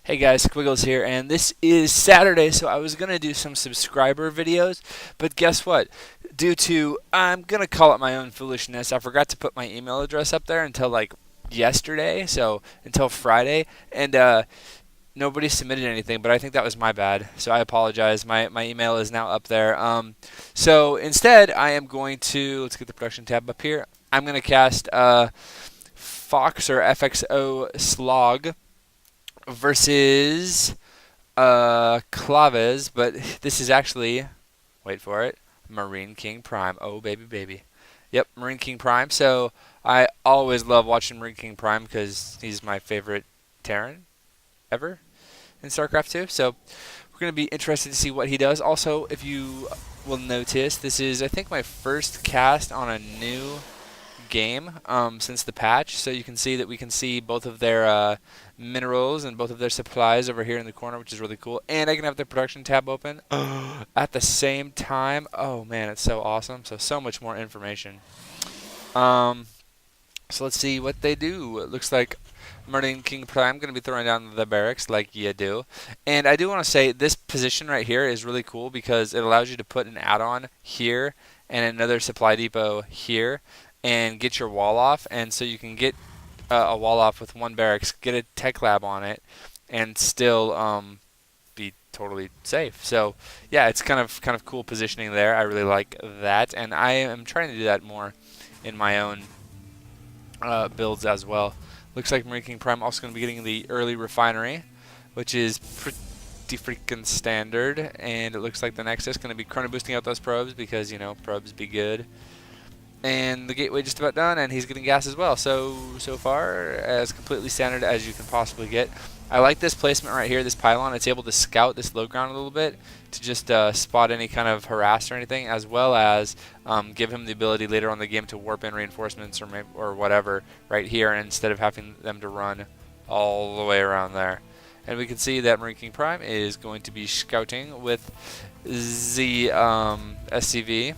Hey guys, Squiggles here, and this is Saturday, so I was gonna do some subscriber videos, but guess what? Due to, I'm gonna call it my own foolishness, I forgot to put my email address up there until like yesterday, so until Friday, and nobody submitted anything, but I think that was my bad, so I apologize. My email is now up there. So instead, I am going to, let's get the production tab up here, I'm gonna cast Fox or FXOSLoG versus Claves, but this is actually, wait for it, Marine King Prime. Oh, baby, baby. Yep, Marine King Prime. So I always love watching Marine King Prime because he's my favorite Terran ever in StarCraft 2. So we're going to be interested to see what he does. Also, if you will notice, this is, I think, my first cast on a new game since the patch, so you can see that we can see both of their minerals and both of their supplies over here in the corner, which is really cool. And I can have the production tab open at the same time. Oh man, it's so awesome. So much more information. So let's see what they do. It looks like MarineKingPrime going to be throwing down the barracks like you do. And I do want to say this position right here is really cool because it allows you to put an add-on here and another supply depot here and get your wall off. And so you can get a wall off with one barracks, get a tech lab on it, and still be totally safe. So yeah, it's kind of cool positioning there. I really like that, and I am trying to do that more in my own builds as well. Looks like MarineKingPrime also going to be getting the early refinery, which is pretty freaking standard. And it looks like the next is going to be chrono boosting out those probes because, you know, probes be good. And the gateway just about done, and he's getting gas as well. So far, as completely standard as you can possibly get. I like this placement right here, this pylon. It's able to scout this low ground a little bit to just spot any kind of harass or anything, as well as give him the ability later on in the game to warp in reinforcements or whatever right here instead of having them to run all the way around there. And we can see that MarineKingPrime is going to be scouting with the SCV.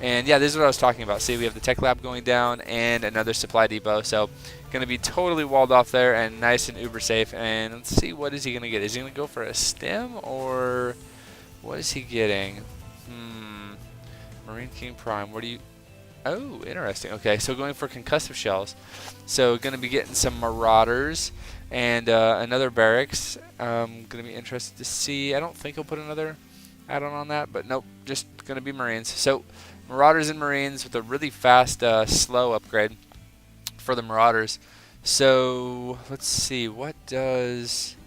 And yeah, this is what I was talking about. See, we have the tech lab going down and another supply depot. So going to be totally walled off there and nice and uber safe. And let's see, what is he going to get? Is he going to go for a stem or what is he getting? MarineKingPrime, what do you... Oh, interesting. Okay, so going for concussive shells. So going to be getting some marauders and another barracks. Going to be interested to see. I don't think he'll put another add-on on that, but nope, just going to be Marines. So Marauders and Marines with a really fast, slow upgrade for the Marauders. So let's see, what does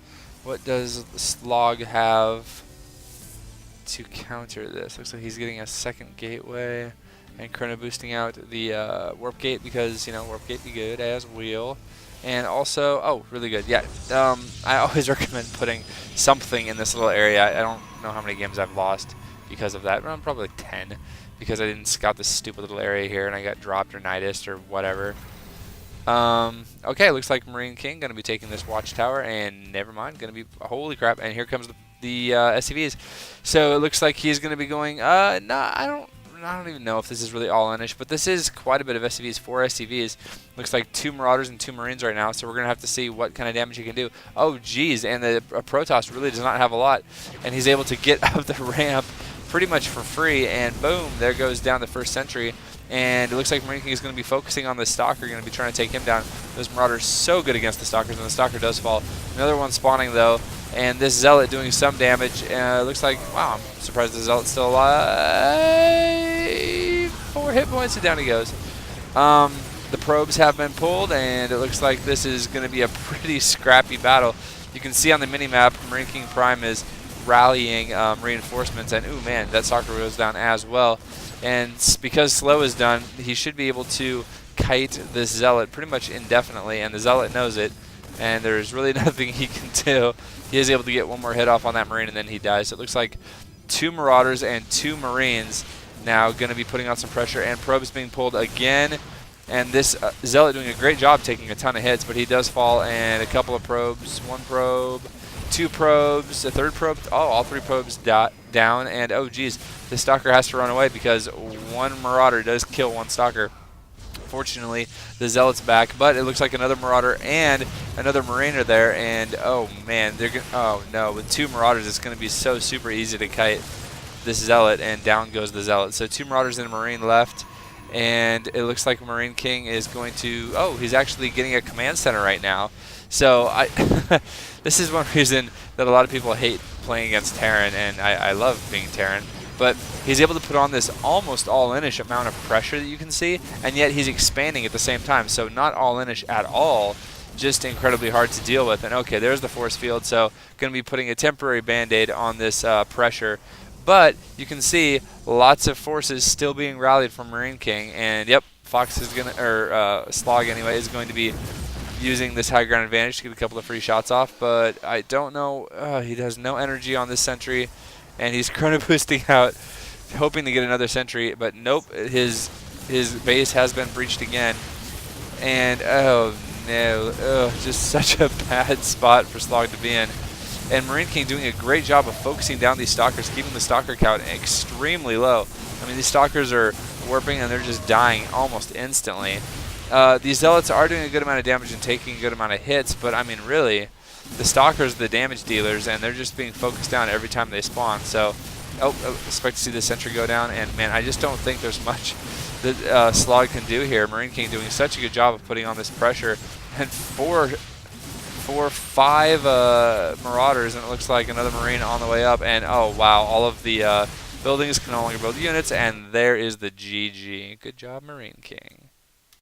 Slog have to counter this? Looks like he's getting a second gateway and chrono boosting out the warp gate because, you know, warp gate be good as wheel. And also, oh, really good. Yeah, I always recommend putting something in this little area. I don't know how many games I've lost because of that. Probably like 10 because I didn't scout this stupid little area here and I got dropped or nidist or whatever. Okay, looks like Marine King going to be taking this watchtower, and never mind, going to be, holy crap, and here comes the SCVs. So it looks like he's going to be going, no, I don't even know if this is really all-in-ish, but this is quite a bit of SCVs, 4 SCVs. Looks like 2 Marauders and 2 Marines right now, so we're going to have to see what kind of damage he can do. Oh, geez, and the Protoss really does not have a lot, and he's able to get up the ramp pretty much for free, and boom, there goes down the first sentry. And it looks like Marine King is going to be focusing on the Stalker, going to be trying to take him down. Those Marauders so good against the Stalkers, and the Stalker does fall. Another one spawning, though, and this Zealot doing some damage. Looks like, wow, I'm surprised the Zealot's still alive. 4 hit points, and down he goes. The probes have been pulled, and it looks like this is going to be a pretty scrappy battle. You can see on the mini-map, MarineKingPrime is rallying reinforcements, and ooh, man, that Stalker goes down as well. And because slow is done, he should be able to kite this Zealot pretty much indefinitely, and the Zealot knows it, and there's really nothing he can do. He is able to get one more hit off on that Marine, and then he dies. So it looks like 2 Marauders and 2 Marines now going to be putting on some pressure, and probes being pulled again. And this Zealot doing a great job taking a ton of hits, but he does fall, and a couple of probes, 1 probe, 2 probes, a 3rd probe, oh, all 3 probes down, and oh geez, the Stalker has to run away because 1 Marauder does kill 1 Stalker Unfortunately, the Zealot's back, but it looks like another Marauder and another Marine are there, and oh man, they're gonna, oh no, with 2 Marauders, it's going to be so super easy to kite this Zealot, and down goes the Zealot. So 2 Marauders and a Marine left, and it looks like Marine King is going to, oh, he's actually getting a command center right now. So this is one reason that a lot of people hate playing against Terran, and I love being Terran. But he's able to put on this almost all-in-ish amount of pressure that you can see, and yet he's expanding at the same time. So not all-in-ish at all, just incredibly hard to deal with. And okay, there's the force field, so going to be putting a temporary band-aid on this pressure. But you can see lots of forces still being rallied from Marine King, and yep, Fox is going to, or Slog anyway, is going to be using this high ground advantage to get a couple of free shots off. But I don't know, he has no energy on this sentry, and he's chrono boosting out, hoping to get another sentry, but nope, his base has been breached again. And oh no, just such a bad spot for Slog to be in. And Marine King doing a great job of focusing down these Stalkers, keeping the Stalker count extremely low. I mean, these Stalkers are warping and they're just dying almost instantly. These Zealots are doing a good amount of damage and taking a good amount of hits, but I mean, really, the Stalkers are the damage dealers, and they're just being focused down every time they spawn. So, expect to see the sentry go down, and man, I just don't think there's much that Slog can do here. Marine King doing such a good job of putting on this pressure, and 5 Marauders, and it looks like another Marine on the way up, and oh wow, all of the buildings can no longer build units, and there is the GG. Good job, Marine King.